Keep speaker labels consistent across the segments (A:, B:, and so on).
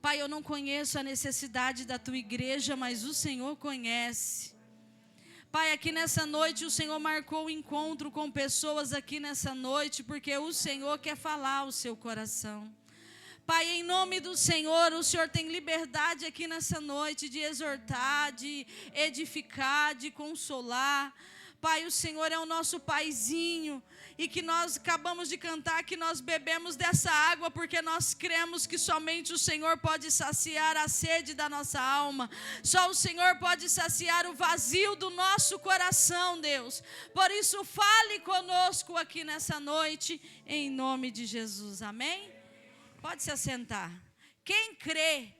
A: Pai, eu não conheço a necessidade da tua igreja, mas o Senhor conhece. Pai, aqui nessa noite o Senhor marcou o encontro com pessoas aqui nessa noite, porque o Senhor quer falar ao seu coração. Pai, em nome do Senhor, o Senhor tem liberdade aqui nessa noite de exortar, de edificar, de consolar. Pai, o Senhor é o nosso paizinho, e que nós acabamos de cantar que nós bebemos dessa água, porque nós cremos que somente o Senhor pode saciar a sede da nossa alma. Só o Senhor pode saciar o vazio do nosso coração, Deus. Por isso, fale conosco aqui nessa noite, em nome de Jesus, amém? Pode se assentar. Quem crê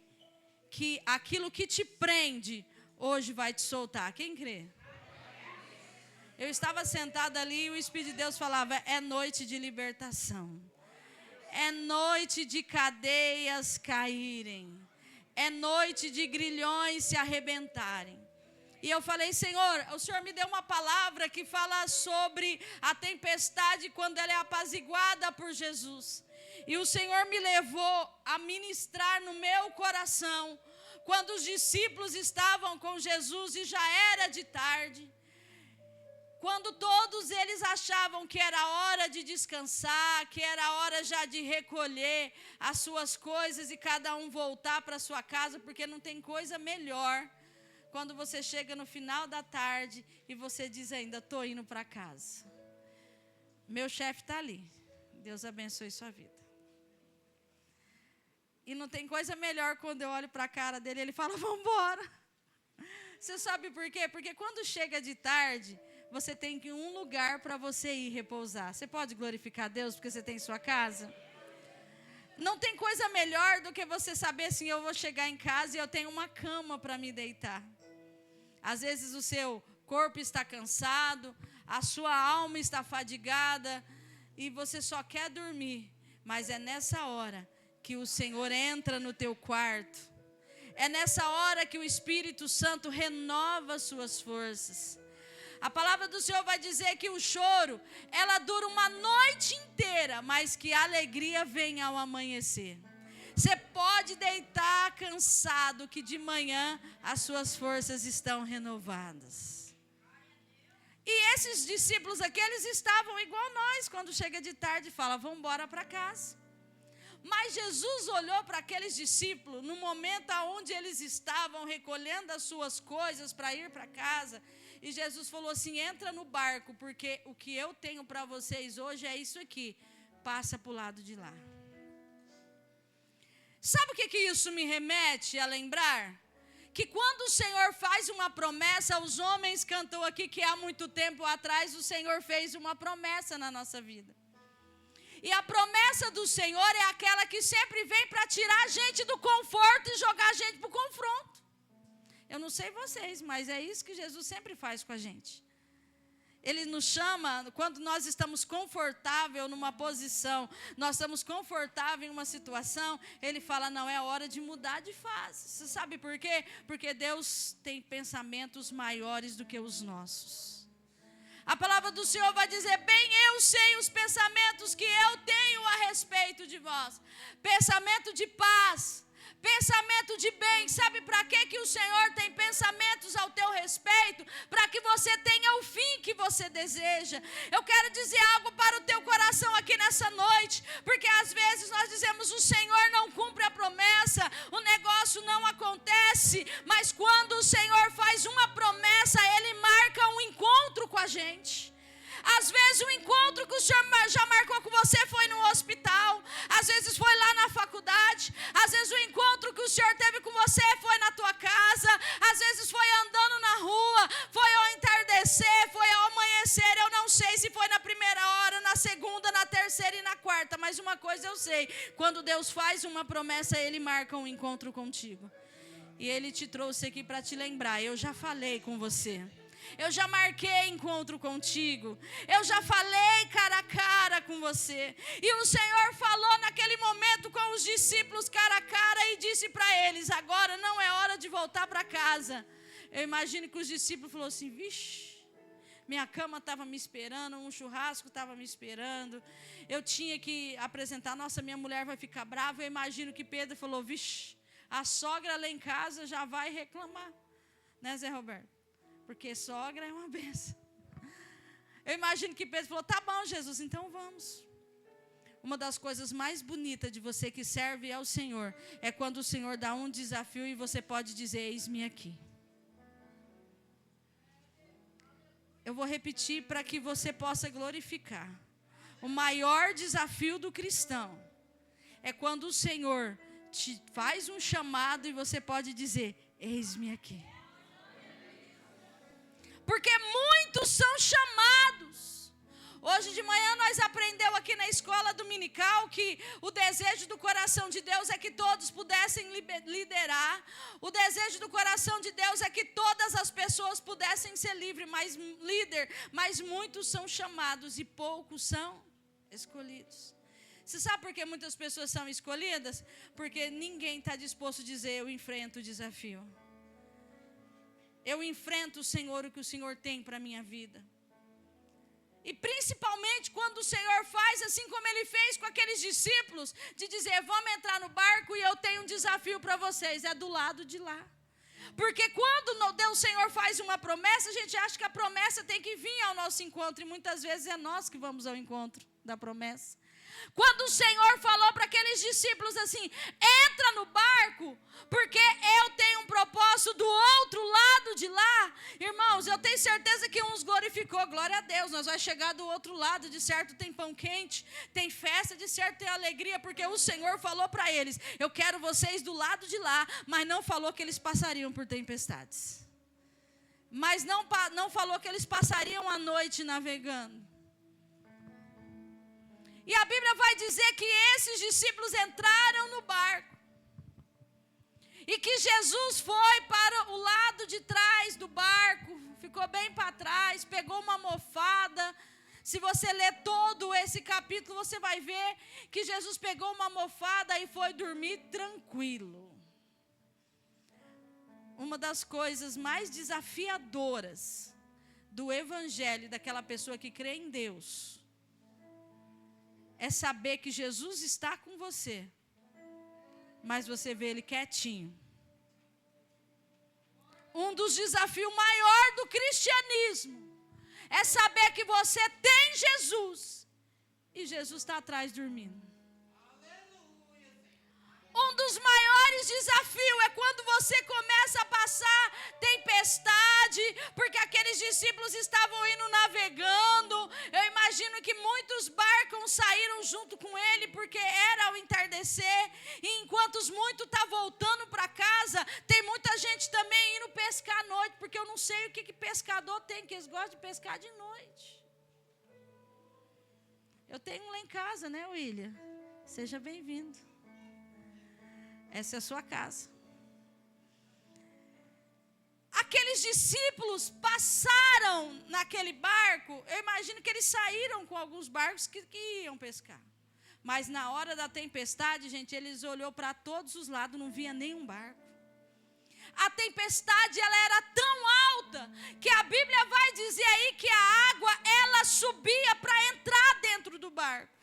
A: que aquilo que te prende, hoje vai te soltar? Quem crê? Eu estava sentada ali e o Espírito de Deus falava, é noite de libertação. É noite de cadeias caírem. É noite de grilhões se arrebentarem. E eu falei, Senhor, o Senhor me deu uma palavra que fala sobre a tempestade quando ela é apaziguada por Jesus. E o Senhor me levou a ministrar no meu coração, quando os discípulos estavam com Jesus e já era de tarde. Quando todos eles achavam que era hora de descansar, que era hora já de recolher as suas coisas e cada um voltar para sua casa, porque não tem coisa melhor quando você chega no final da tarde e você diz ainda, estou indo para casa. Meu chefe está ali, Deus abençoe sua vida. E não tem coisa melhor quando eu olho para a cara dele, ele fala, vamos embora. Você sabe por quê? Porque quando chega de tarde, você tem que ir um lugar para você ir repousar. Você pode glorificar a Deus porque você tem sua casa? Não tem coisa melhor do que você saber assim, eu vou chegar em casa e eu tenho uma cama para me deitar. Às vezes o seu corpo está cansado, a sua alma está fadigada e você só quer dormir. Mas é nessa hora que o Senhor entra no teu quarto. É nessa hora que o Espírito Santo renova as suas forças. A palavra do Senhor vai dizer que o choro, ela dura uma noite inteira, mas que a alegria vem ao amanhecer. Você pode deitar cansado, que de manhã as suas forças estão renovadas. E esses discípulos aqui, eles estavam igual nós, quando chega de tarde e fala, vamos embora para casa. Mas Jesus olhou para aqueles discípulos, no momento onde eles estavam recolhendo as suas coisas para ir para casa, e Jesus falou assim, entra no barco, porque o que eu tenho para vocês hoje é isso aqui, passa para o lado de lá. Sabe o que isso me remete a lembrar? Que quando o Senhor faz uma promessa, os homens cantou aqui que há muito tempo atrás o Senhor fez uma promessa na nossa vida. E a promessa do Senhor é aquela que sempre vem para tirar a gente do conforto e jogar a gente para o confronto. Eu não sei vocês, mas é isso que Jesus sempre faz com a gente. Ele nos chama, quando nós estamos confortáveis numa posição, nós estamos confortáveis em uma situação, Ele fala, não, é hora de mudar de fase. Você sabe por quê? Porque Deus tem pensamentos maiores do que os nossos. A palavra do Senhor vai dizer, bem eu sei os pensamentos que eu tenho a respeito de vós. Pensamento de paz, pensamento de bem. Sabe para que o Senhor tem pensamentos ao teu respeito? Para que você tenha o fim que você deseja. Eu quero dizer algo para o teu coração aqui nessa noite, porque às vezes nós dizemos, o Senhor não cumpre a promessa, o negócio não acontece, mas quando o Senhor faz uma promessa, Ele marca um encontro com a gente. Às vezes o encontro que o Senhor já marcou com você foi no hospital, às vezes foi lá na faculdade, às vezes o encontro que o Senhor teve com você foi na tua casa, às vezes foi andando na rua, foi ao entardecer, foi ao amanhecer. Eu não sei se foi na primeira hora, na segunda, na terceira e na quarta, mas uma coisa eu sei, quando Deus faz uma promessa, Ele marca um encontro contigo. E Ele te trouxe aqui para te lembrar, eu já falei com você. Eu já marquei encontro contigo. Eu já falei cara a cara com você. E o Senhor falou naquele momento com os discípulos cara a cara e disse para eles, agora não é hora de voltar para casa. Eu imagino que os discípulos falaram assim, vixe, minha cama estava me esperando, um churrasco estava me esperando. Eu tinha que apresentar, nossa, minha mulher vai ficar brava. Eu imagino que Pedro falou, vixe, a sogra lá em casa já vai reclamar. Né, Zé Roberto? Porque sogra é uma benção. Eu imagino que Pedro falou, tá bom, Jesus, então vamos. Uma das coisas mais bonitas de você que serve ao Senhor é quando o Senhor dá um desafio e você pode dizer, eis-me aqui. Eu vou repetir para que você possa glorificar. O maior desafio do cristão é quando o Senhor te faz um chamado e você pode dizer, eis-me aqui. Porque muitos são chamados. Hoje de manhã nós aprendemos aqui na escola dominical que o desejo do coração de Deus é que todos pudessem liderar. O desejo do coração de Deus é que todas as pessoas pudessem ser livres, mas muitos são chamados e poucos são escolhidos. Você sabe por que muitas pessoas são escolhidas? Porque ninguém está disposto a dizer, eu enfrento o desafio. Eu enfrento o Senhor, o que o Senhor tem para a minha vida. E principalmente quando o Senhor faz assim como Ele fez com aqueles discípulos, de dizer, vamos entrar no barco e eu tenho um desafio para vocês, é do lado de lá. Porque quando o Senhor faz uma promessa, a gente acha que a promessa tem que vir ao nosso encontro, e muitas vezes é nós que vamos ao encontro da promessa. Quando o Senhor falou para aqueles discípulos assim, entra no barco, porque eu tenho um propósito do outro lado de lá. Irmãos, eu tenho certeza que uns glorificou, glória a Deus, nós vamos chegar do outro lado, de certo tem pão quente, tem festa, de certo tem alegria, porque o Senhor falou para eles, eu quero vocês do lado de lá, mas não falou que eles passariam por tempestades. Mas não falou que eles passariam a noite navegando. E a Bíblia vai dizer que esses discípulos entraram no barco. E que Jesus foi para o lado de trás do barco, ficou bem para trás, pegou uma almofada. Se você ler todo esse capítulo, você vai ver que Jesus pegou uma almofada e foi dormir tranquilo. Uma das coisas mais desafiadoras do evangelho, daquela pessoa que crê em Deus, é saber que Jesus está com você, mas você vê Ele quietinho. Um dos desafios maiores do cristianismo é saber que você tem Jesus e Jesus está atrás dormindo. Um dos maiores desafios é quando você começa a passar tempestade, porque aqueles discípulos estavam indo navegando. Eu imagino que muitos barcos saíram junto com ele, porque era ao entardecer. E enquanto muitos estão voltando para casa, tem muita gente também indo pescar à noite, porque eu não sei o que pescador tem, que eles gostam de pescar de noite. Eu tenho um lá em casa, né, William? Seja bem-vindo. Essa é a sua casa. Aqueles discípulos passaram naquele barco. Eu imagino que eles saíram com alguns barcos que iam pescar. Mas na hora da tempestade, gente, eles olhou para todos os lados, não via nenhum barco. A tempestade, ela era tão alta que a Bíblia vai dizer aí que a água, ela subia para entrar dentro do barco.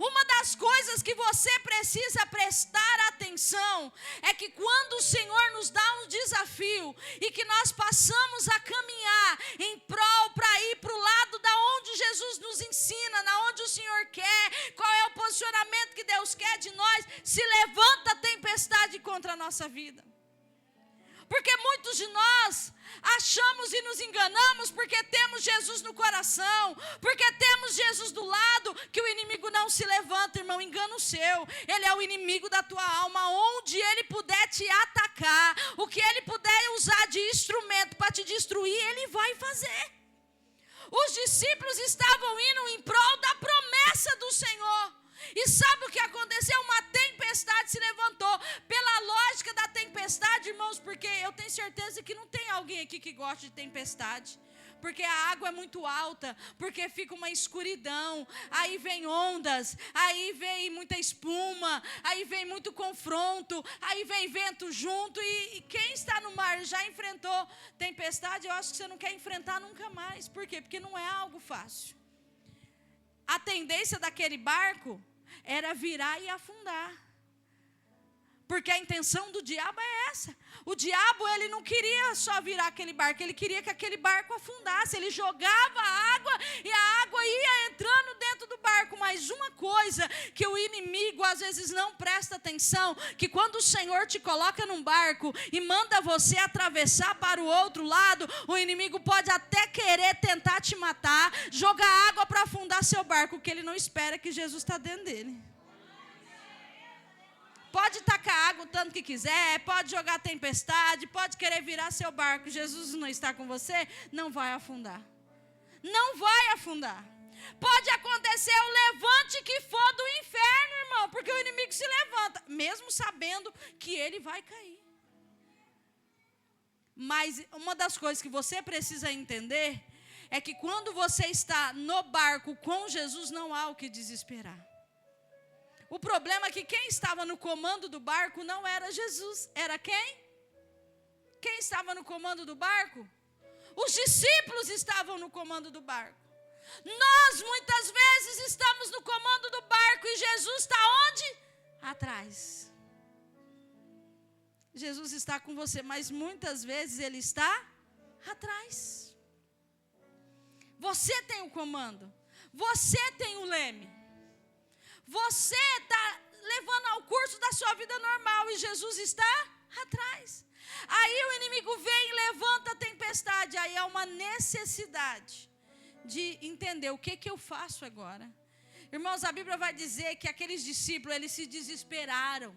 A: Uma das coisas que você precisa prestar atenção é que quando o Senhor nos dá um desafio e que nós passamos a caminhar em prol para ir para o lado da onde Jesus nos ensina, na onde o Senhor quer, qual é o posicionamento que Deus quer de nós, se levanta a tempestade contra a nossa vida. Porque muitos de nós achamos e nos enganamos porque temos Jesus no coração, porque temos Jesus do lado, que o inimigo não se levanta, irmão, engano seu. Ele é o inimigo da tua alma, onde ele puder te atacar, o que ele puder usar de instrumento para te destruir, ele vai fazer. Os discípulos estavam indo em prol da promessa do Senhor. E sabe o que aconteceu? Uma tempestade se levantou. Pela lógica da tempestade, irmãos, porque eu tenho certeza que não tem alguém aqui que gosta de tempestade. Porque a água é muito alta, porque fica uma escuridão, aí vem ondas, aí vem muita espuma, aí vem muito confronto, aí vem vento junto. E quem está no mar já enfrentou tempestade, eu acho que você não quer enfrentar nunca mais. Por quê? Porque não é algo fácil. A tendência daquele barco era virar e afundar. Porque a intenção do diabo é essa. O diabo, ele não queria só virar aquele barco, ele queria que aquele barco afundasse. Ele jogava a água e a água ia entrando dentro do barco. Mas uma coisa que o inimigo às vezes não presta atenção, que quando o Senhor te coloca num barco e manda você atravessar para o outro lado, o inimigo pode até querer tentar te matar, jogar água para afundar seu barco, que ele não espera que Jesus está dentro dele. Pode tacar água o tanto que quiser, pode jogar tempestade, pode querer virar seu barco. Jesus não está com você, não vai afundar. Não vai afundar. Pode acontecer o levante que for do inferno, irmão, porque o inimigo se levanta, mesmo sabendo que ele vai cair. Mas uma das coisas que você precisa entender é que quando você está no barco com Jesus, não há o que desesperar. O problema é que quem estava no comando do barco não era Jesus. Era quem? Quem estava no comando do barco? Os discípulos estavam no comando do barco. Nós muitas vezes estamos no comando do barco e Jesus está onde? Atrás. Jesus está com você, mas muitas vezes Ele está atrás. Você tem o comando. Você tem o leme. Você está levando ao curso da sua vida normal e Jesus está atrás. Aí o inimigo vem e levanta a tempestade. Aí há uma necessidade de entender o que eu faço agora. Irmãos, a Bíblia vai dizer que aqueles discípulos, eles se desesperaram.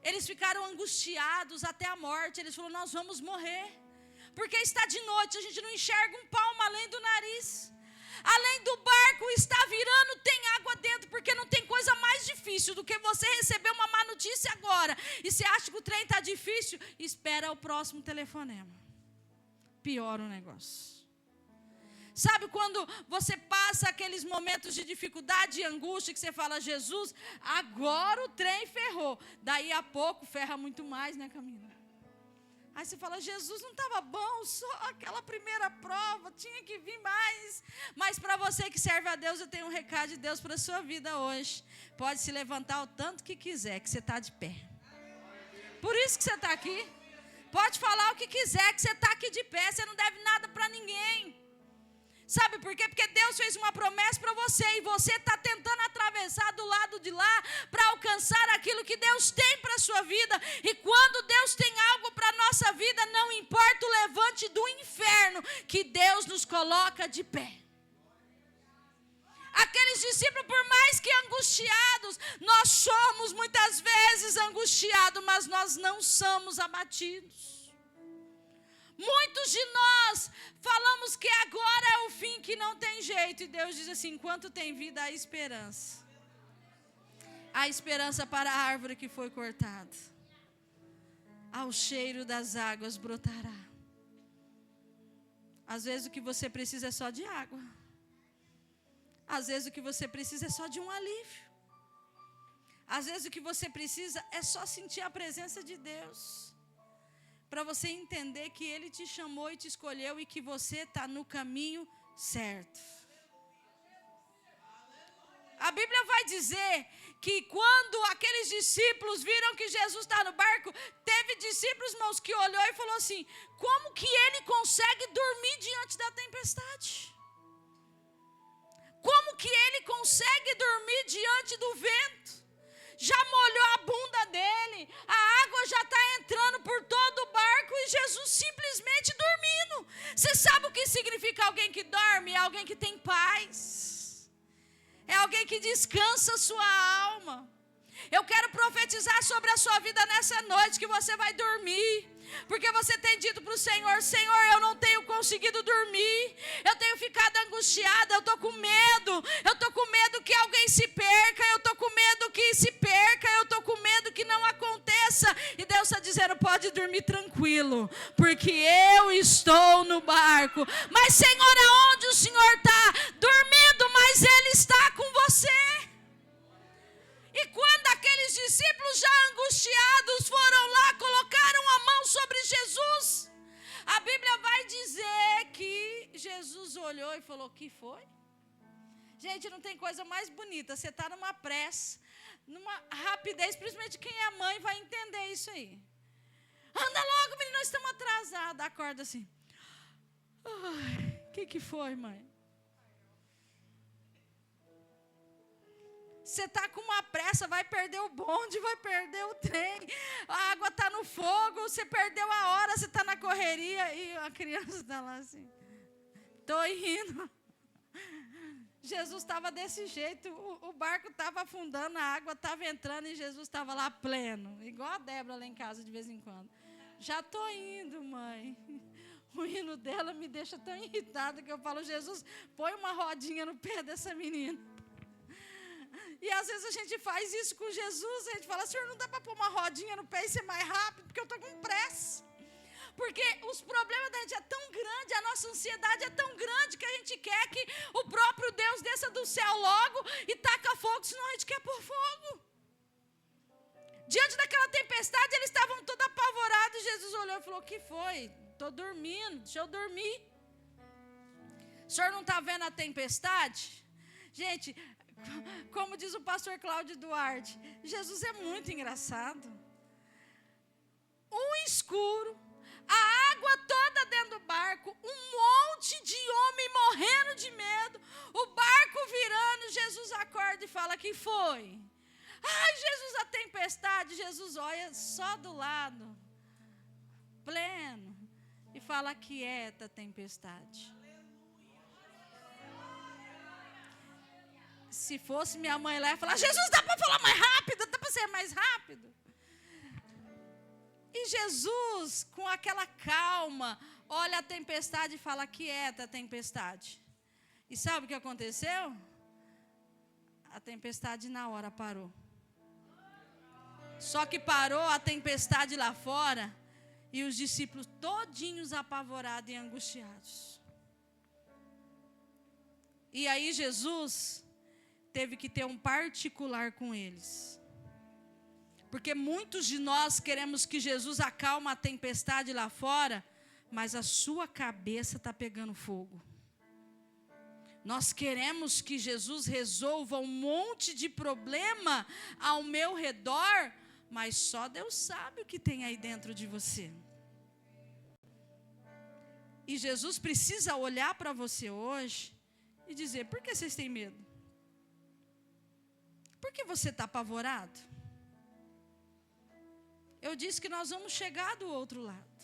A: Eles ficaram angustiados até a morte. Eles falaram, nós vamos morrer. Porque está de noite, a gente não enxerga um palmo além do nariz. Além do barco está virando, tem água dentro, porque não tem coisa mais difícil do que você receber uma má notícia agora. E você acha que o trem está difícil? Espera o próximo telefonema. Piora o negócio. Sabe quando você passa aqueles momentos de dificuldade e angústia que você fala, Jesus, agora o trem ferrou. Daí a pouco ferra muito mais, né, Camila? Aí você fala, Jesus, não estava bom, só aquela primeira prova, tinha que vir mais. Mas para você que serve a Deus, eu tenho um recado de Deus para a sua vida hoje. Pode se levantar o tanto que quiser, que você está de pé. Por isso que você está aqui. Pode falar o que quiser, que você está aqui de pé, você não deve nada para ninguém. Sabe por quê? Porque Deus fez uma promessa para você e você está tentando atravessar do lado de lá para alcançar aquilo que Deus tem para a sua vida. E quando Deus tem algo para a nossa vida, não importa o levante do inferno, que Deus nos coloca de pé. Aqueles discípulos, por mais que angustiados, nós somos muitas vezes angustiados, mas nós não somos abatidos. Muitos de nós falamos que agora é o fim, que não tem jeito. E Deus diz assim, enquanto tem vida, há esperança. Há esperança para a árvore que foi cortada. Ao cheiro das águas brotará. Às vezes o que você precisa é só de água. Às vezes o que você precisa é só de um alívio. Às vezes o que você precisa é só sentir a presença de Deus. Para você entender que Ele te chamou e te escolheu e que você está no caminho certo. A Bíblia vai dizer que quando aqueles discípulos viram que Jesus está no barco, teve discípulos, irmãos, que olhou e falou assim, como que ele consegue dormir diante da tempestade? Como que ele consegue dormir diante do vento? Já molhou a bunda dele, a água já está entrando por todo o barco e Jesus simplesmente dormindo. Você sabe o que significa alguém que dorme? É alguém que tem paz. É alguém que descansa a sua alma. Eu quero profetizar sobre a sua vida nessa noite que você vai dormir. Porque você tem dito para o Senhor, Senhor, eu não tenho conseguido dormir, eu tenho ficado angustiada, eu estou com medo que alguém se perca, eu estou com medo que se perca, eu estou com medo que não aconteça. E Deus está dizendo, pode dormir tranquilo, porque eu estou no barco. Mas Senhor, aonde o Senhor está? Dormindo, mas Ele está com você. E quando aqueles discípulos já angustiados foram lá, colocaram a mão sobre Jesus, a Bíblia vai dizer que Jesus olhou e falou, que foi? Gente, não tem coisa mais bonita, você está numa pressa, numa rapidez, principalmente quem é mãe vai entender isso aí. Anda logo, menino, nós estamos atrasados. Acorda assim. O que foi, mãe? Você está com uma pressa, vai perder o bonde, vai perder o trem, a água está no fogo, você perdeu a hora, você está na correria, e a criança está lá assim, estou indo. Jesus estava desse jeito, o barco estava afundando, a água estava entrando e Jesus estava lá pleno, igual a Débora lá em casa de vez em quando. Já estou indo, mãe. O hino dela me deixa tão irritada que eu falo, Jesus, põe uma rodinha no pé dessa menina. E às vezes a gente faz isso com Jesus, a gente fala, Senhor, não dá para pôr uma rodinha no pé e ser mais rápido, porque eu estou com pressa. Porque os problemas da gente é tão grande, a nossa ansiedade é tão grande que a gente quer que o próprio Deus desça do céu logo e taca fogo, senão a gente quer pôr fogo. Diante daquela tempestade, eles estavam todos apavorados, e Jesus olhou e falou, o que foi? Estou dormindo, deixa eu dormir. O senhor não está vendo a tempestade? Gente, como diz o pastor Cláudio Duarte, Jesus é muito engraçado. Um escuro, a água toda dentro do barco, um monte de homem morrendo de medo, o barco virando, Jesus acorda e fala, que foi? Ai, Jesus, a tempestade. Jesus olha só do lado, pleno, e fala, quieta a tempestade. Se fosse minha mãe lá, ia falar, Jesus, dá para falar mais rápido, dá para ser mais rápido. E Jesus, com aquela calma, olha a tempestade e fala, quieta a tempestade. E sabe o que aconteceu? A tempestade na hora parou. Só que parou a tempestade lá fora e os discípulos todinhos apavorados e angustiados. E aí Jesus teve que ter um particular com eles. Porque muitos de nós queremos que Jesus acalme a tempestade lá fora, mas a sua cabeça está pegando fogo. Nós queremos que Jesus resolva um monte de problema ao meu redor, mas só Deus sabe o que tem aí dentro de você. E Jesus precisa olhar para você hoje e dizer, por que vocês têm medo? Por que você está apavorado? Eu disse que nós vamos chegar do outro lado.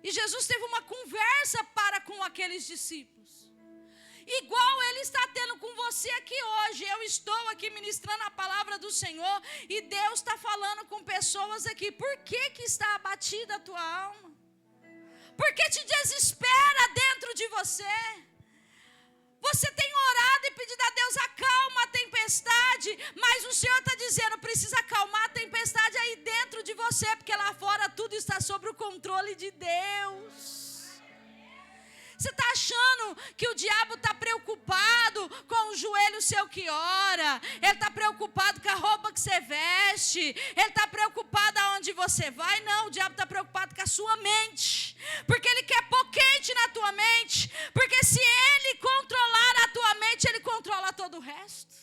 A: E Jesus teve uma conversa para com aqueles discípulos. Igual Ele está tendo com você aqui hoje. Eu estou aqui ministrando a palavra do Senhor e Deus está falando com pessoas aqui. Por que está abatida a tua alma? Por que te desespera dentro de você? Você tem orado e pedido a Deus, acalma a tempestade, mas o Senhor está dizendo, precisa acalmar a tempestade aí dentro de você, porque lá fora tudo está sob o controle de Deus. Você está achando que o diabo está preocupado com o joelho seu que ora, ele está preocupado com a roupa que você veste, ele está preocupado aonde você vai? Não, o diabo está preocupado com a sua mente, porque ele quer pôr quente na tua mente, porque se ele controlar a tua mente, ele controla todo o resto.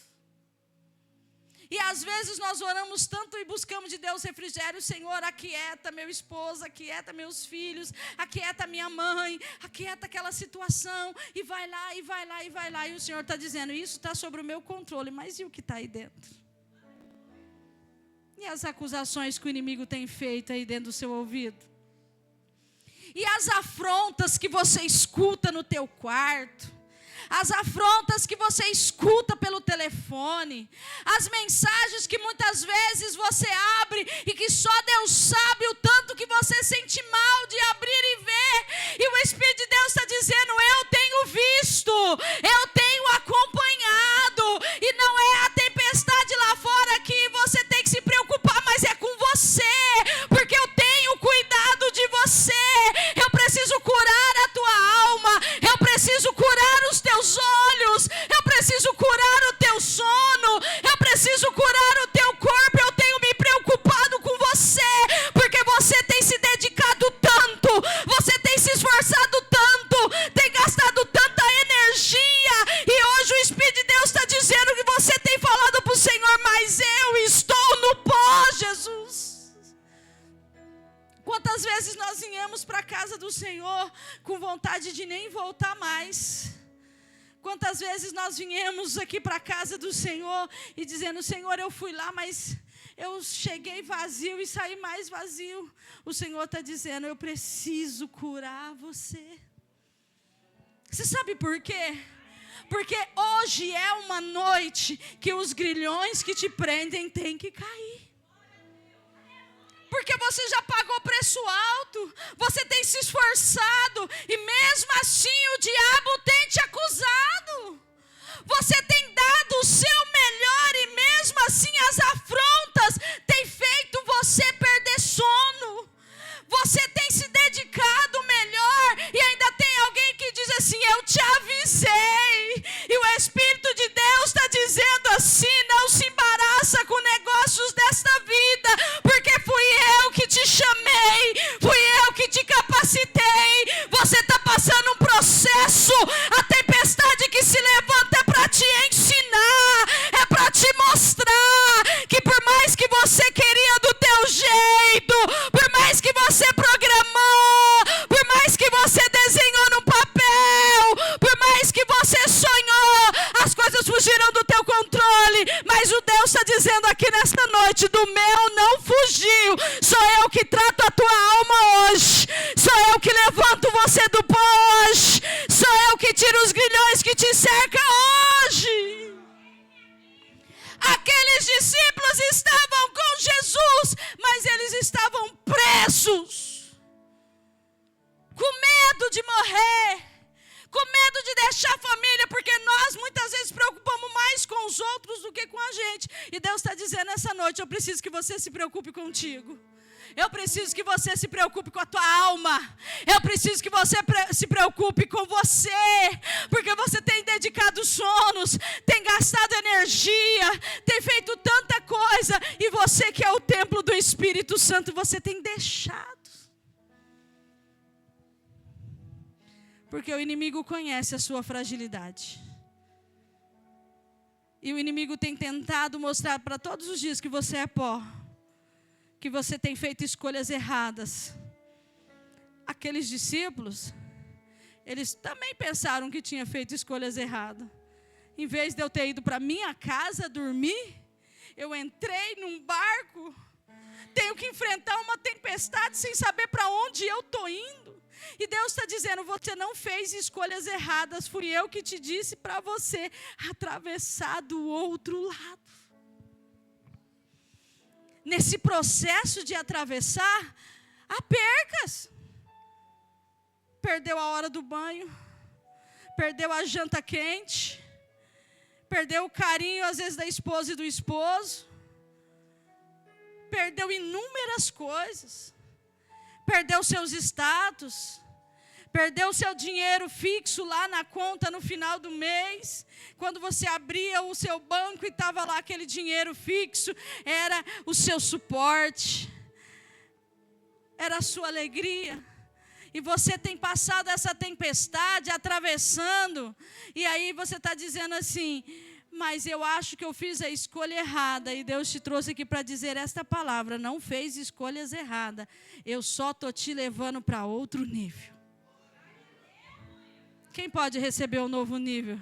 A: E às vezes nós oramos tanto e buscamos de Deus refrigério, Senhor, aquieta meu esposo, aquieta meus filhos, aquieta minha mãe, aquieta aquela situação, e vai lá, e vai lá, e vai lá, e o Senhor está dizendo, isso está sobre o meu controle, mas e o que está aí dentro? E as acusações que o inimigo tem feito aí dentro do seu ouvido? E as afrontas que você escuta no teu quarto? As afrontas que você escuta pelo telefone, as mensagens que muitas vezes você abre e que só Deus sabe o tanto que você sente mal de abrir e ver, e o Espírito de Deus está dizendo, eu tenho visto, eu tenho acompanhado, e não é a tempestade lá fora que você tem que se preocupar, mas é com você, porque eu tenho cuidado de você. Eu preciso curar a tua alma, eu preciso curar os teus olhos, eu preciso curar o teu sono, eu preciso curar o teu corpo. Eu tenho me preocupado com Quantas vezes nós viemos para a casa do Senhor com vontade de nem voltar mais? Quantas vezes nós viemos aqui para a casa do Senhor e dizendo: Senhor, eu fui lá, mas eu cheguei vazio e saí mais vazio. O Senhor está dizendo: eu preciso curar você. Você sabe por quê? Porque hoje é uma noite que os grilhões que te prendem têm que cair. Porque você já pagou preço alto, você tem se esforçado, e mesmo assim o diabo tem te acusado. Você tem dado o seu melhor, e mesmo assim as afrontas têm feito você perder sono. Você tem se dedicado melhor, e ainda tem alguém que diz assim: eu te avisei. E o Espírito de Deus está dizendo assim: não se embaraça com negócios desta vida, porque fui eu que te chamei, fui eu que te capacitei. Você está passando um processo, a tempestade que se levanta é para te ensinar, é para te mostrar que por mais que você queria do teu jeito, por mais que você programou, por mais que você desenhou no papel, por mais que você sonhou, as coisas fugiram do teu controle, mas o Deus está dizendo aqui nesta noite: do meu não fugiu, sou eu que trato a tua alma hoje, sou eu que levanto você do pó hoje, sou eu que tiro os grilhões que te cercam hoje. Aqueles discípulos estavam com Jesus, mas eles estavam presos, com medo de morrer, com medo de deixar a família, porque nós muitas vezes preocupamos mais com os outros do que com a gente. E Deus está dizendo essa noite: eu preciso que você se preocupe contigo. Eu preciso que você se preocupe com a tua alma. Eu preciso que você se preocupe com você, porque você tem dedicado sonos, tem gastado energia, tem feito tanta coisa, e você que é o templo do Espírito Santo, você tem deixado. Porque o inimigo conhece a sua fragilidade. E o inimigo tem tentado mostrar para todos os dias que você é pó, que você tem feito escolhas erradas. Aqueles discípulos, eles também pensaram que tinham feito escolhas erradas. Em vez de eu ter ido para minha casa dormir, eu entrei num barco, tenho que enfrentar uma tempestade sem saber para onde eu estou indo. E Deus está dizendo: você não fez escolhas erradas, fui eu que te disse para você atravessar do outro lado. Nesse processo de atravessar, há percas. Perdeu a hora do banho, perdeu a janta quente, perdeu o carinho às vezes da esposa e do esposo, perdeu inúmeras coisas, perdeu seus status, perdeu o seu dinheiro fixo lá na conta no final do mês. Quando você abria o seu banco e estava lá aquele dinheiro fixo, era o seu suporte, era a sua alegria. E você tem passado essa tempestade, atravessando, e aí você está dizendo assim: mas eu acho que eu fiz a escolha errada. E Deus te trouxe aqui para dizer esta palavra: não fez escolhas erradas, eu só estou te levando para outro nível. Quem pode receber o novo nível?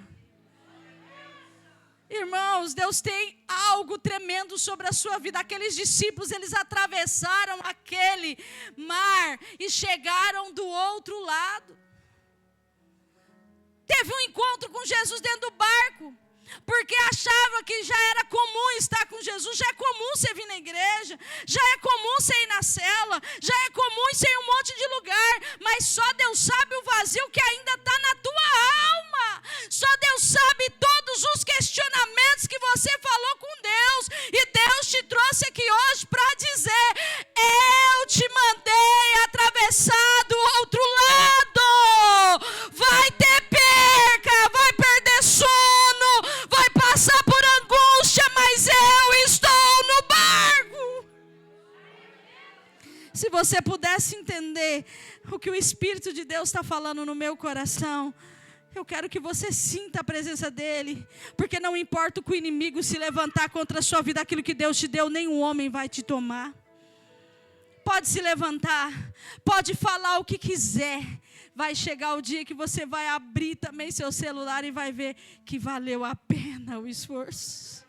A: Irmãos, Deus tem algo tremendo sobre a sua vida. Aqueles discípulos, eles atravessaram aquele mar e chegaram do outro lado. Teve um encontro com Jesus dentro do barco, porque achava que já era comum estar com Jesus, já é comum você vir na igreja, já é comum você ir na célula, já é comum você ir em um monte de lugar, mas só Deus sabe o vazio que ainda está na tua alma, só Deus sabe todos os questionamentos que você falou com Deus, e Deus te trouxe aqui hoje para dizer: eu te mandei atravessar do outro lado. Vai ter perca, vai perder sono, vai passar por angústia, mas eu estou no barco. Se você pudesse entender o que o Espírito de Deus está falando no meu coração, eu quero que você sinta a presença dEle, porque não importa o que o inimigo se levantar contra a sua vida, aquilo que Deus te deu, nenhum homem vai te tomar. pode se levantar, pode falar o que quiser. Vai chegar o dia que você vai abrir também seu celular e vai ver que valeu a pena o esforço.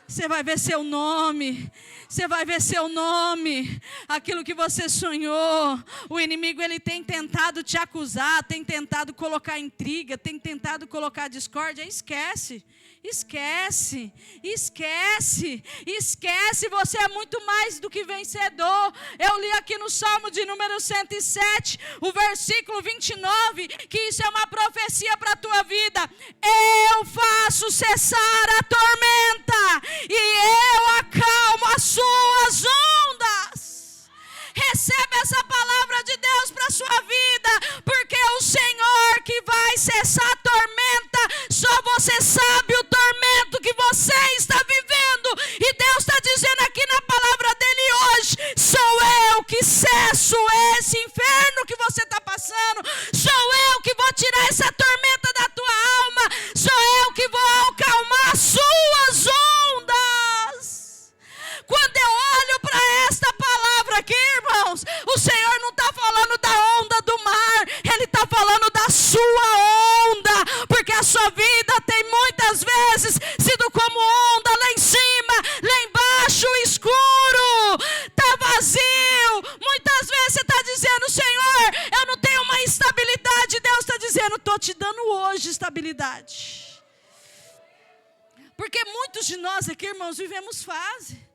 A: Você vai ver seu nome, você vai ver seu nome, aquilo que você sonhou. O inimigo, ele tem tentado te acusar, tem tentado colocar intriga, tem tentado colocar discórdia. Esquece, esquece, esquece, esquece. Você é muito mais do que vencedor. Eu li aqui no Salmo de número 107, o versículo 29, que isso é uma profecia para a tua vida. Eu faço cessar a tormenta e eu acalmo as suas ondas. Recebe essa palavra de Deus para a sua vida, porque é o Senhor que vai cessar a tormenta. Só você sabe o tormento que você está vivendo, e Deus está dizendo aqui na palavra dele hoje: sou eu que cesso esse inferno que você está passando, sou eu que vou tirar essa tormenta da tua alma, sou eu que vou acalmar as suas ondas. Quando eu olho para esta palavra aqui, irmãos, o Senhor não está falando da onda do mar, Ele está falando da sua onda, porque a sua vida tem muitas vezes sido como onda lá em cima, lá embaixo escuro, está vazio. Muitas vezes você está dizendo: Senhor, eu não tenho uma estabilidade. Deus está dizendo: estou te dando hoje estabilidade. Porque muitos de nós aqui, irmãos, vivemos fase.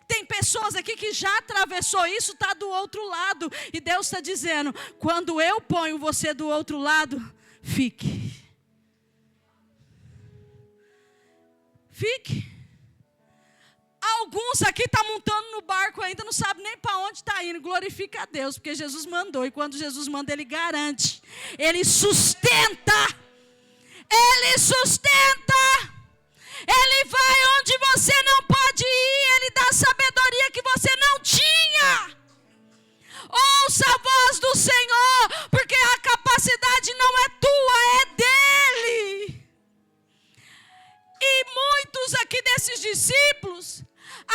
A: Tem pessoas aqui que já atravessou isso, está do outro lado. E Deus está dizendo: quando eu ponho você do outro lado, fique. Fique. Alguns aqui estão montando no barco ainda, não sabe nem para onde está indo. Glorifica a Deus, porque Jesus mandou. E quando Jesus manda, Ele garante. Ele sustenta. Ele sustenta. Ele vai onde você não pode ir. Ele dá sabedoria que você não tinha. Ouça a voz do Senhor, porque a capacidade não é tua, é dele. E muitos aqui desses discípulos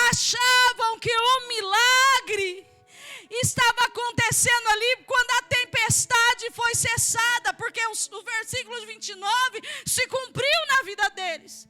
A: achavam que o milagre estava acontecendo ali quando a tempestade foi cessada, porque o versículo 29 se cumpriu na vida deles.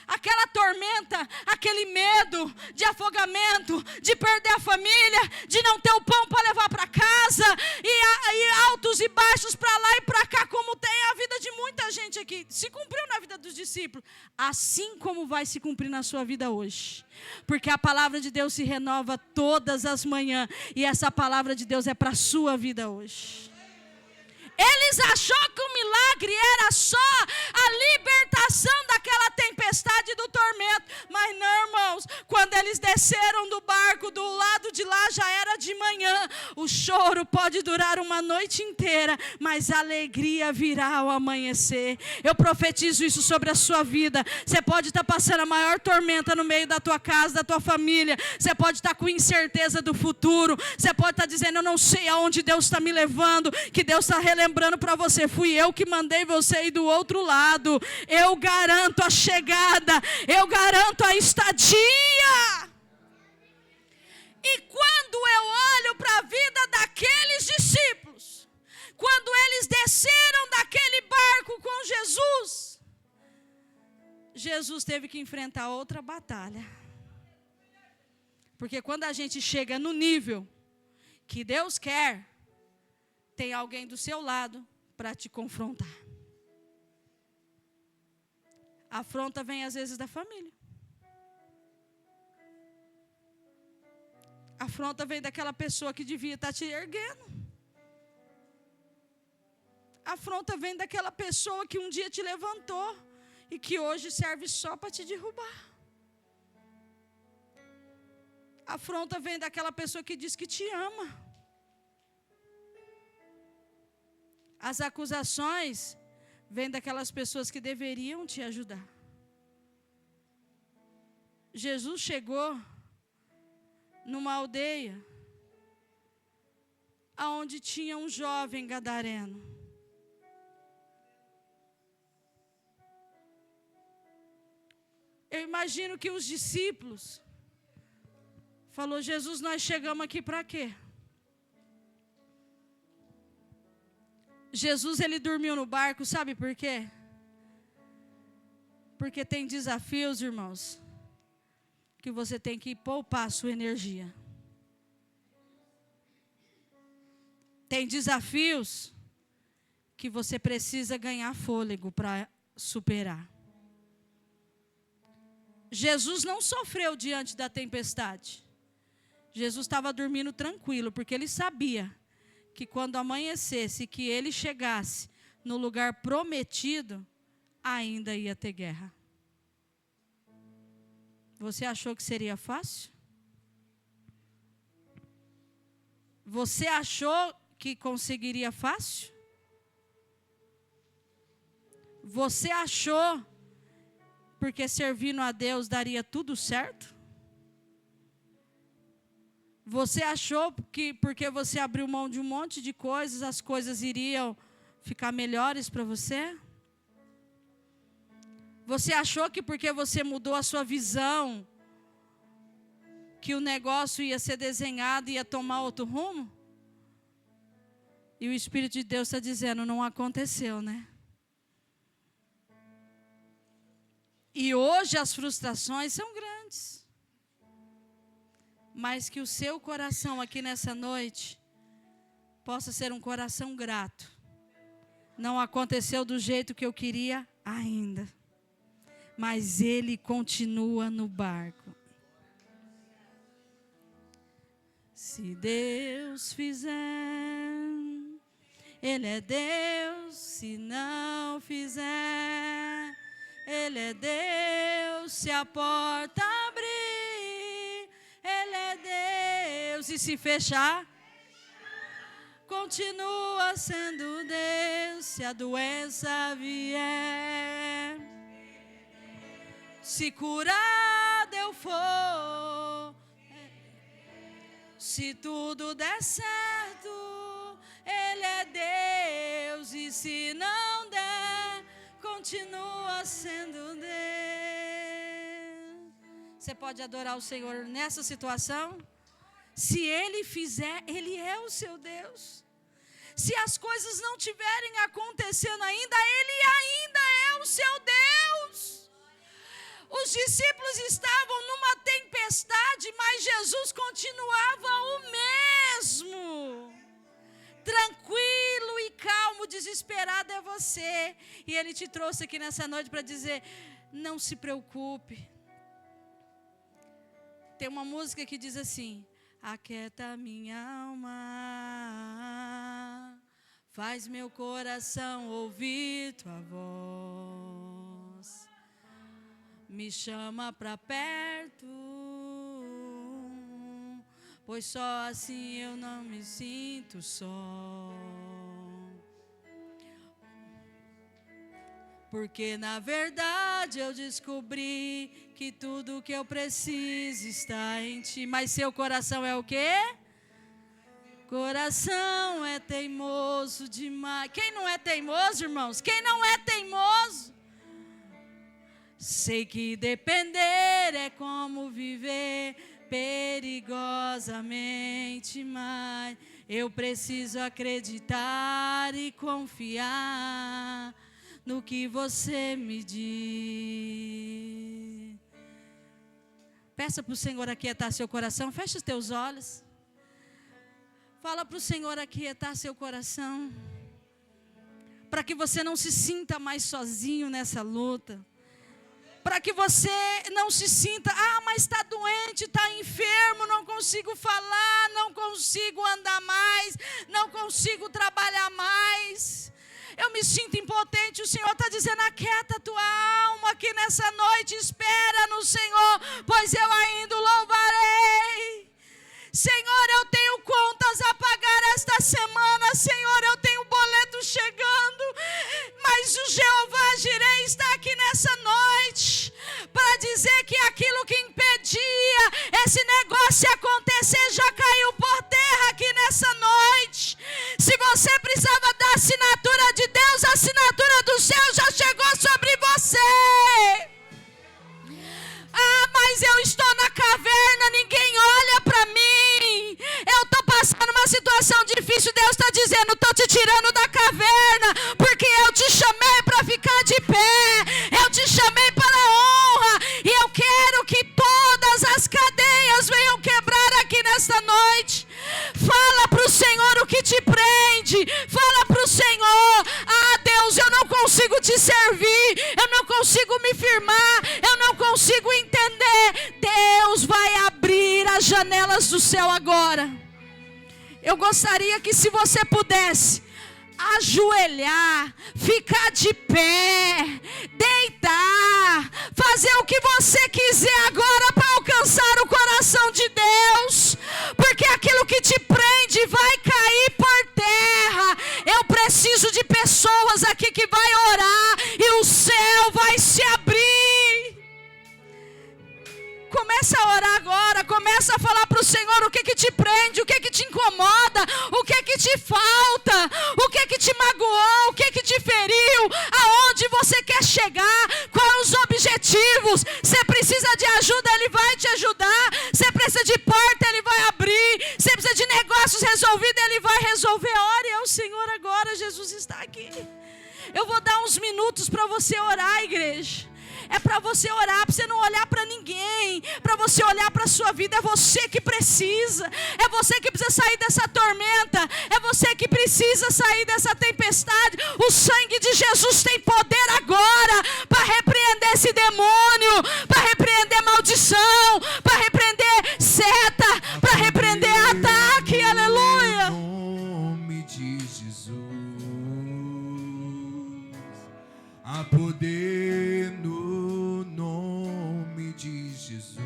A: Aquela tormenta, aquele medo de afogamento, de perder a família, de não ter o pão para levar para casa, e altos e baixos para lá e para cá, como tem a vida de muita gente aqui. Se cumpriu na vida dos discípulos, assim como vai se cumprir na sua vida hoje. Porque a palavra de Deus se renova todas as manhãs, e essa palavra de Deus é para a sua vida hoje. Eles acharam que o milagre era só a libertação daquela tempestade do tormento. Mas não, irmãos, quando eles desceram do barco, do lado de lá já era de manhã. O choro pode durar uma noite inteira, mas a alegria virá ao amanhecer. Eu profetizo isso sobre a sua vida. Você pode estar passando a maior tormenta no meio da tua casa, da tua família. Você pode estar com incerteza do futuro. Você pode estar dizendo: eu não sei aonde Deus está me levando, que Deus está relembrando para você: fui eu que mandei você ir do outro lado. Eu garanto a chegada, eu garanto a estadia. E quando eu olho para a vida daqueles discípulos, quando eles desceram daquele barco com Jesus, Jesus teve que enfrentar outra batalha. Porque quando a gente chega no nível que Deus quer, tem alguém do seu lado para te confrontar. A afronta vem às vezes da família. A afronta vem daquela pessoa que devia estar te erguendo. A afronta vem daquela pessoa que um dia te levantou e que hoje serve só para te derrubar. A afronta vem daquela pessoa que diz que te ama. As acusações vêm daquelas pessoas que deveriam te ajudar. Jesus chegou numa aldeia aonde tinha um jovem gadareno. Eu imagino que os discípulos falou: Jesus, nós chegamos aqui para quê? Jesus, ele dormiu no barco, sabe por quê? Porque tem desafios, irmãos, que você tem que poupar a sua energia. Tem desafios que você precisa ganhar fôlego para superar. Jesus não sofreu diante da tempestade. Jesus estava dormindo tranquilo, porque ele sabia que quando amanhecesse, que ele chegasse no lugar prometido, ainda ia ter guerra. Você achou que seria fácil? Você achou que conseguiria fácil? Você achou porque servindo a Deus daria tudo certo? Você achou que porque você abriu mão de um monte de coisas, as coisas iriam ficar melhores para você? Você achou que porque você mudou a sua visão, que o negócio ia ser desenhado e ia tomar outro rumo? E o Espírito de Deus está dizendo: não aconteceu, né? E hoje as frustrações são grandes. Mas que o seu coração aqui nessa noite possa ser um coração grato. Não aconteceu do jeito que eu queria ainda, mas ele continua no barco. Se Deus fizer, ele é Deus. Se não fizer, ele é Deus. Se a porta abrir, ele é Deus. E se fechar, continua sendo Deus. Se a doença vier, se curado eu for, se tudo der certo, ele é Deus. E se não der, continua sendo Deus. Você pode adorar o Senhor nessa situação? Se Ele fizer, Ele é o seu Deus. Se as coisas não estiverem acontecendo ainda, Ele ainda é o seu Deus. Os discípulos estavam numa tempestade, mas Jesus continuava o mesmo. Tranquilo e calmo, desesperado é você. E Ele te trouxe aqui nessa noite para dizer: não se preocupe. Tem uma música que diz assim: aquieta minha alma, faz meu coração ouvir tua voz, me chama pra perto, pois só assim eu não me sinto só. Porque na verdade eu descobri que tudo que eu preciso está em ti. Mas seu coração é o quê? Coração é teimoso demais. Quem não é teimoso, irmãos? Quem não é teimoso? Sei que depender é como viver perigosamente, mas eu preciso acreditar e confiar no que você me diz. Peça para o Senhor aquietar seu coração. Feche os teus olhos. Fala para o Senhor aquietar seu coração, para que você não se sinta mais sozinho nessa luta. Para que você não se sinta: mas está doente, está enfermo, não consigo falar, não consigo andar mais, não consigo trabalhar mais. Eu me sinto impotente. O Senhor está dizendo: aquieta a tua alma aqui nessa noite, espera no Senhor, pois eu ainda o louvarei. Senhor, eu tenho contas a pagar esta semana. Senhor, eu tenho boleto chegando, mas o Jeová Jireh está aqui nessa noite para dizer que aquilo que impedia esse negócio acontecer já caiu por terra aqui nessa noite. Se você precisava da assinatura de Deus, a assinatura do céu já chegou sobre você. Mas eu estou na caverna, ninguém olha para te tirando da caverna, porque eu te chamei para ficar de pé, eu te chamei para a honra, e eu quero que todas as cadeias venham quebrar aqui nesta noite. Fala para o Senhor o que te prende, fala para o Senhor: ah, Deus, eu não consigo te servir, eu não consigo me firmar, eu não consigo entender. Deus vai abrir as janelas do céu agora. Eu gostaria que, se você pudesse ajoelhar, ficar de pé, deitar, fazer o que você quiser agora para alcançar o coração de Deus, porque aquilo que te prende vai cair por terra. Eu preciso de pessoas aqui que vai orar e o céu vai se abrir. Começa a orar agora, começa a falar para o Senhor o que te prende, o que te incomoda, o que te falta, o que te magoou, o que te feriu, aonde você quer chegar, quais os objetivos. Você precisa de ajuda, Ele vai te ajudar. Você precisa de porta, Ele vai abrir. Você precisa de negócios resolvidos, Ele vai resolver. Ore ao Senhor agora, Jesus está aqui. Eu vou dar uns minutos para você orar, igreja. É para você orar, para você não olhar para ninguém, para você olhar para a sua vida. É você que precisa, é você que precisa sair dessa tormenta, é você que precisa sair dessa tempestade. O sangue de Jesus tem poder agora para repreender esse demônio, para repreender maldição, para repreender seta, para repreender ataque. Aleluia.
B: Em nome de Jesus, há poder no nome de Jesus,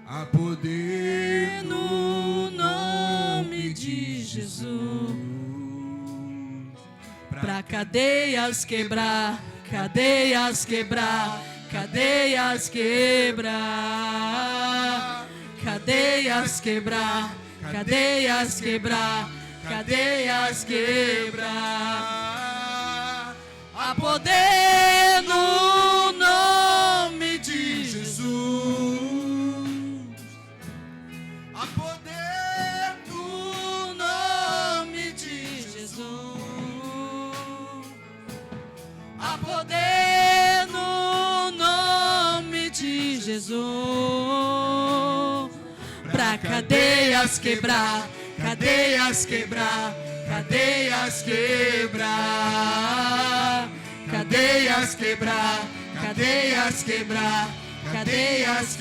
B: há poder no nome de Jesus,
A: Para cadeias quebrar, cadeias quebrar, cadeias quebrar, cadeias quebrar, cadeias quebrar, cadeias quebrar. Há poder no nome de Jesus.
B: há poder
A: No nome de Jesus. Há poder no nome de Jesus. Pra cadeias quebrar, cadeias quebrar, cadeias quebrar, cadeias quebrar, cadeias quebrar, cadeias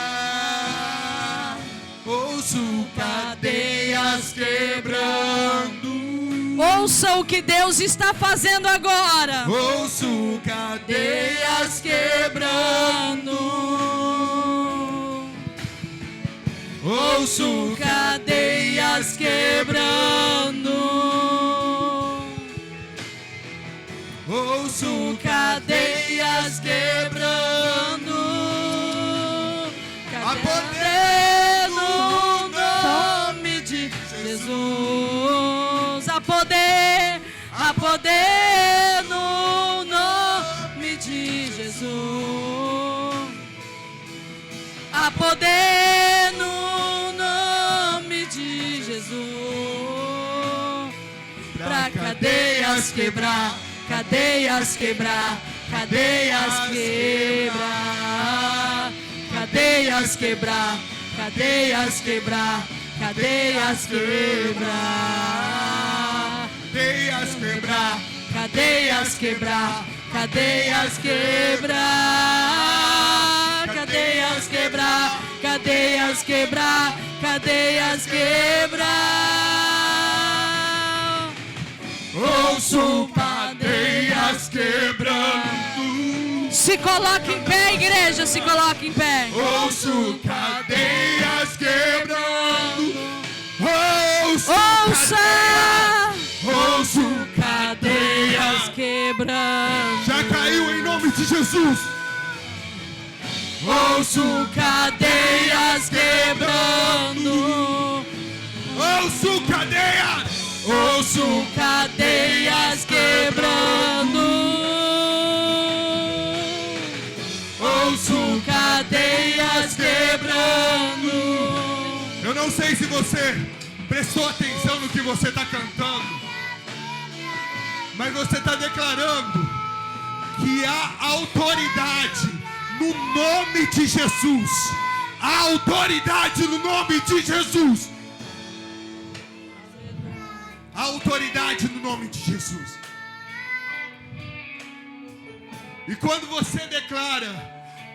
A: quebrar.
B: ouço cadeias quebrando,
A: Ouça o que Deus está fazendo agora.
B: ouço cadeias
A: Quebrando,
B: ouço
A: cadeias quebrando,
B: ouço
A: cadeias quebrando.
B: há poder
A: no nome de Jesus. Há poder no nome de Jesus. Há poder no nome de Jesus. Pra cadeias quebrar, cadeias quebrar, cadeias quebrar, cadeias quebrar, cadeias quebrar, cadeias quebrar,
B: cadeias quebrar,
A: cadeias quebrar, cadeias quebrar, cadeias quebrar, cadeias quebrar, cadeias quebrar.
B: ouço cadeias quebrando,
A: Se coloque em pé, igreja, se coloque em pé.
B: ouço cadeias quebrando, ouço
A: Ouça cadeias quebrando.
B: já caiu em nome de Jesus.
A: Ouço cadeias quebrando.
B: Ouço cadeias,
A: Ouço cadeias quebrando.
B: ouço
A: Cadeias quebrando.
B: eu não sei se você prestou atenção no que você está cantando, mas você está declarando que há autoridade no nome de Jesus. Há autoridade no nome de Jesus. Há autoridade no nome de Jesus. E quando você declara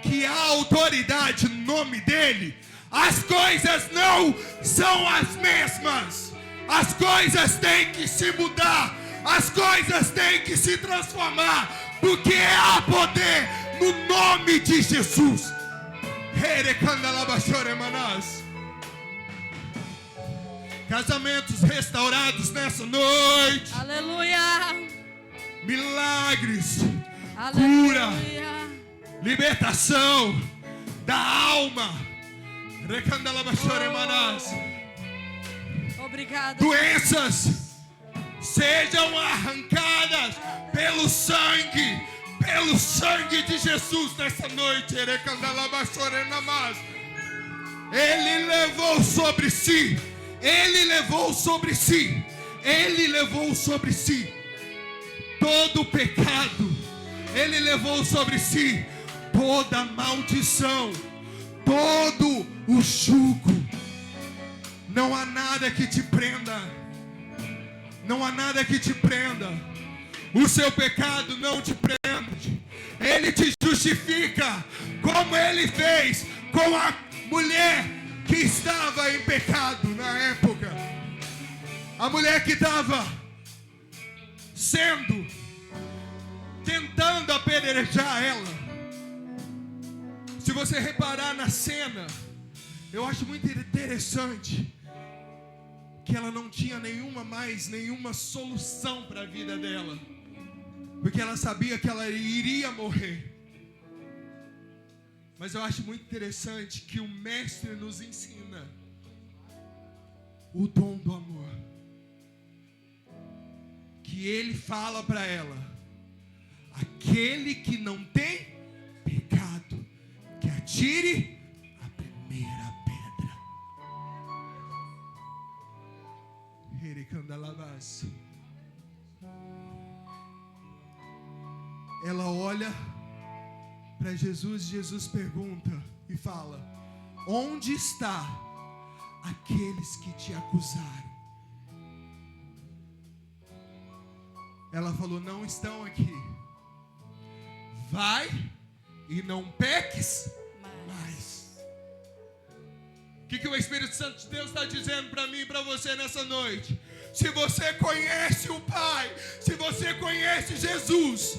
B: que há autoridade no nome dele, as coisas não são as mesmas. As coisas têm que se mudar. As coisas têm que se transformar. Porque há poder no nome de Jesus. Casamentos restaurados nessa noite.
A: Aleluia.
B: Milagres.
A: Aleluia.
B: Cura. Libertação da alma.
A: Obrigada.
B: Doenças sejam arrancadas pelo sangue de Jesus nessa noite. Ele levou sobre si todo o pecado. Ele levou sobre si toda a maldição, todo o jugo. Não há nada que te prenda. Não há nada que te prenda. O seu pecado não te prende. Ele te justifica, como ele fez com a mulher que estava em pecado na época. A mulher que estava tentando apedrejar ela. Se você reparar na cena, eu acho muito interessante que ela não tinha nenhuma solução para a vida dela, porque ela sabia que ela iria morrer. Mas eu acho muito interessante que o mestre nos ensina o dom do amor, que ele fala para ela: aquele que não tem pecado, que atire a primeira pedra. Ela olha para Jesus, Jesus pergunta e fala: onde está aqueles que te acusaram? Ela falou: não estão aqui. Vai e não peques mais. O que o Espírito Santo de Deus está dizendo para mim e para você nessa noite? Se você conhece o Pai, se você conhece Jesus,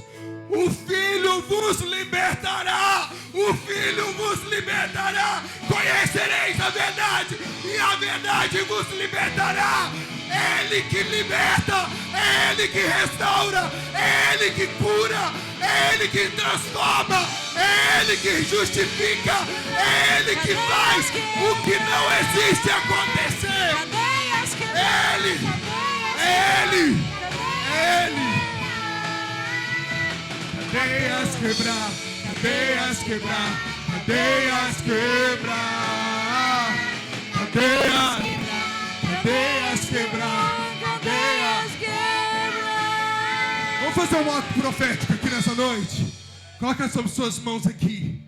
B: o Filho vos libertará. O Filho vos libertará. Conhecereis a verdade e a verdade vos libertará. É Ele que liberta, é Ele que restaura, é Ele que cura, é Ele que transforma, é Ele que justifica, é Ele que faz o que não existe acontecer. Ele, Ele, Ele. Cadeias quebrar, cadeias quebrar, cadeias quebrar, cadeias quebrar, cadeias quebrar. Vamos fazer um ato profético aqui nessa noite. Coloca sobre suas mãos aqui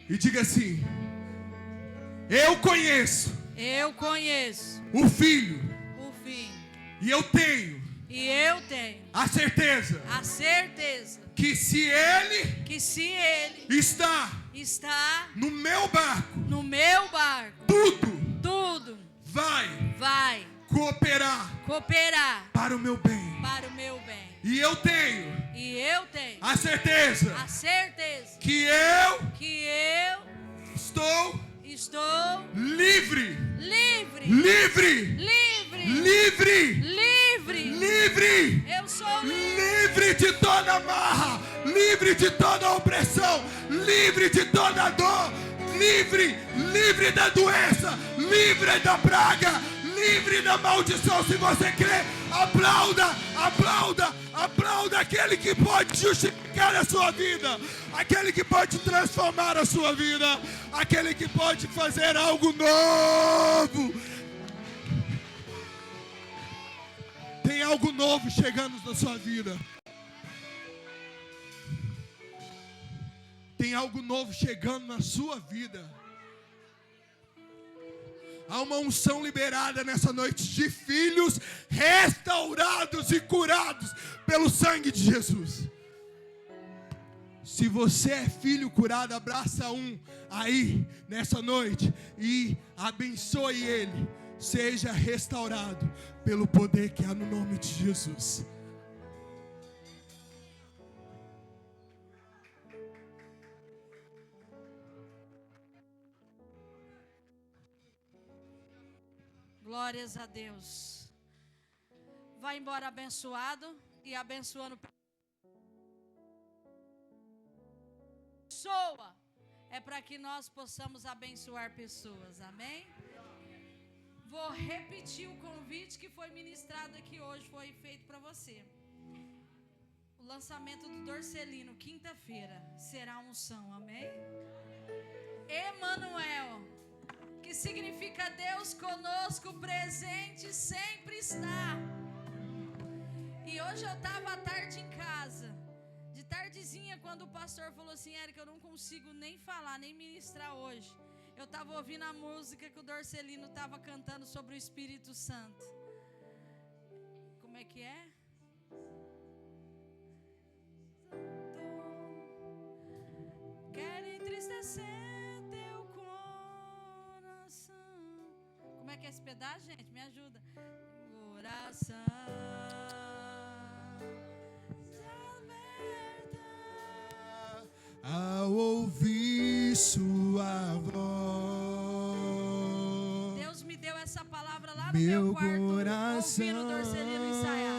B: e diga assim: eu conheço o Filho, e eu tenho a certeza que se Ele está no meu barco, tudo vai cooperar para o meu bem. E eu tenho a certeza que eu estou livre.
A: Eu sou
B: livre de toda amarra, livre de toda opressão, livre de toda dor, livre da doença, livre da praga, livre da maldição. Se você crê, aplauda, aplauda, aplauda aquele que pode justificar a sua vida, aquele que pode transformar a sua vida, aquele que pode fazer algo novo. Tem algo novo chegando na sua vida. Tem algo novo chegando na sua vida. Há uma unção liberada nessa noite de filhos restaurados e curados pelo sangue de Jesus. Se você é filho curado, abraça um aí nessa noite e abençoe ele. Seja restaurado pelo poder que há no nome de Jesus.
A: Glórias a Deus. Vai embora abençoado e abençoando. Pessoa é para que nós possamos abençoar pessoas. Amém? Vou repetir o convite que foi ministrado aqui hoje, foi feito para você. O lançamento do Dorcelino, quinta-feira, será unção. Amém? Emanuel, que significa Deus conosco, presente, sempre está. E hoje eu estava à tarde em casa, de tardezinha, quando o pastor falou assim: Érica, eu não consigo nem falar, nem ministrar hoje. Eu estava ouvindo a música que o Dorcelino estava cantando sobre o Espírito Santo. Como é que é? Quero entristecer teu coração. Como é que é esse pedaço, gente? Me ajuda. Coração se alerta
B: ao ouvir sua voz.
A: Deus me deu essa palavra lá no
B: meu
A: meu quarto,
B: coração
A: ouvindo o Dorcelino ensaiar.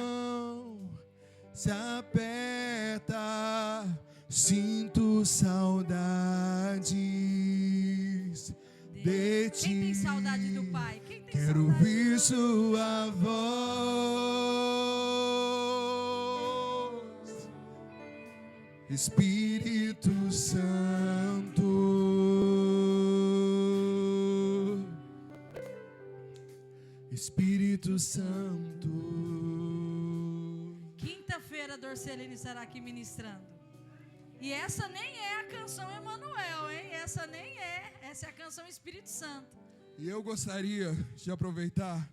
B: Se aperta, sinto saudades de ti.
A: Quem tem saudade do Pai? Quem tem
B: Quero
A: saudade
B: ouvir sua voz, Espírito Santo, Espírito Santo.
A: Quinta-feira, Dorcelino estará aqui ministrando. E essa nem é a canção Emanuel, hein? Essa nem é. Essa é a canção Espírito Santo.
B: E eu gostaria de aproveitar,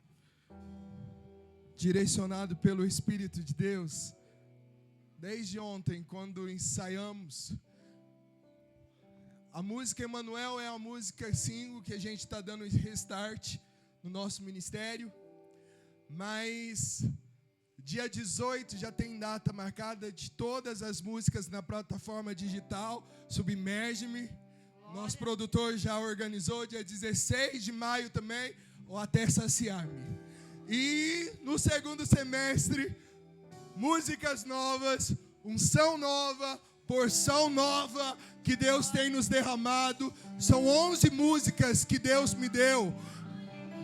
B: direcionado pelo Espírito de Deus, desde ontem, quando ensaiamos, a música Emanuel é a música single que a gente está dando restart no nosso ministério, mas dia 18 já tem data marcada de todas as músicas na plataforma digital, Submerge-me. Nosso produtor já organizou dia 16 de maio também, ou até saciar-me. E no segundo semestre, músicas novas, unção nova, porção nova que Deus tem nos derramado. São 11 músicas que Deus me deu,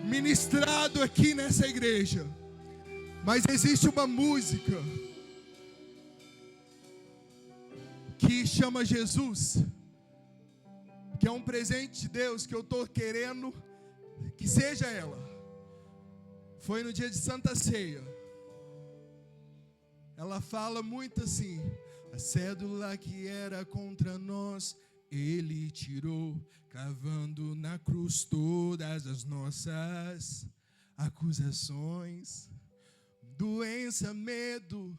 B: ministrado aqui nessa igreja. Mas existe uma música que chama Jesus, que é um presente de Deus, que eu estou querendo que seja ela. Foi no dia de Santa Ceia. Ela fala muito assim: a cédula que era contra nós, Ele tirou, cravando na cruz todas as nossas acusações. Doença, medo,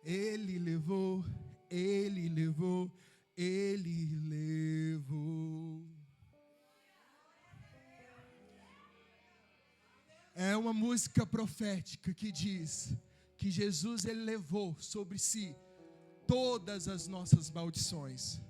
B: Ele levou, Ele levou, Ele levou. É uma música profética que diz que Jesus, Ele levou sobre si todas as nossas maldições.